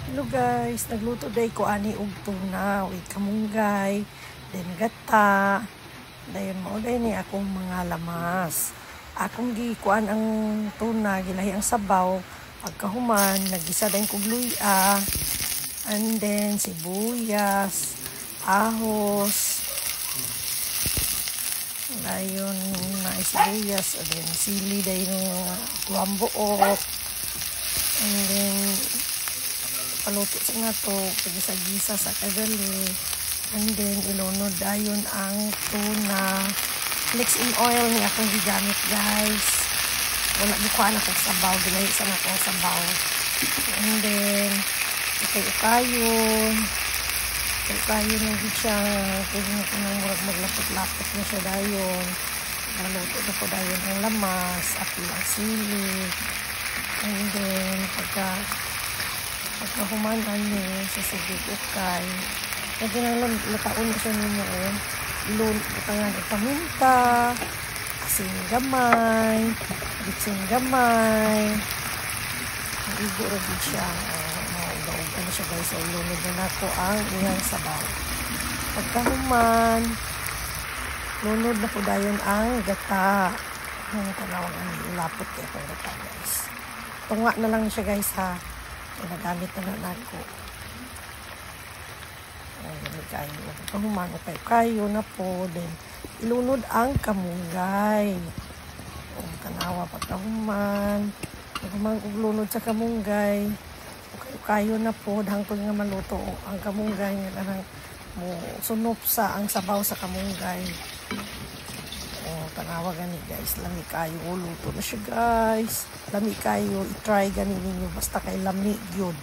Hello guys, nagluto day ko ani og tuna with kamunggay, then gata. Dayon mao day ni akong mga lamas. Akong gikuan ang tuna, gilahi ang sabaw. Pagkahuman, nagisa din kog luya, and then sibuyas, ahos. Dayon na sibuyas, and then sili dayon kuambuok. And then paluto sa nga to, pagisa-gisa sa kagali, and then ilunod dayon ang tuna. Mix in oil ni akong gigamit guys. Wala bukuan akong sabaw, gilahi sa akong sabaw. And then ukay-ukayon ng siya, kung maglapot-lapot na siya dayon. Maluto na po dayon ang lamas, api ang sili. And then pagkahumanan niyo sa sigig ukay, pwede na lataon na siya ninyo ilutangan ang paminta, asin gamay, bitsin gamay, igo rin siya, mauga-uga na siya guys. So ilunod na ako ang iyang sabaw. Pagkahuman, lunod na po dayon ang gata. Ang tanawag ang ilapot kaya itong gata guys. Tunga na lang siya guys ha. Nagamit na ako. Pagkahuman, kayo na po. Then, ilunod ang kamunggay. Tanawa pagkahuman. Pagkahuman kung lunod sa kamunggay. Kayo na po. Hangtod nga maluto ang kamunggay. Mo sunop sa ang sabaw sa kamunggay. Tanawa gani guys. Lami kayo. Luto na siya guys. Lami kayo. I-try gani ninyo. Basta kay lami yun.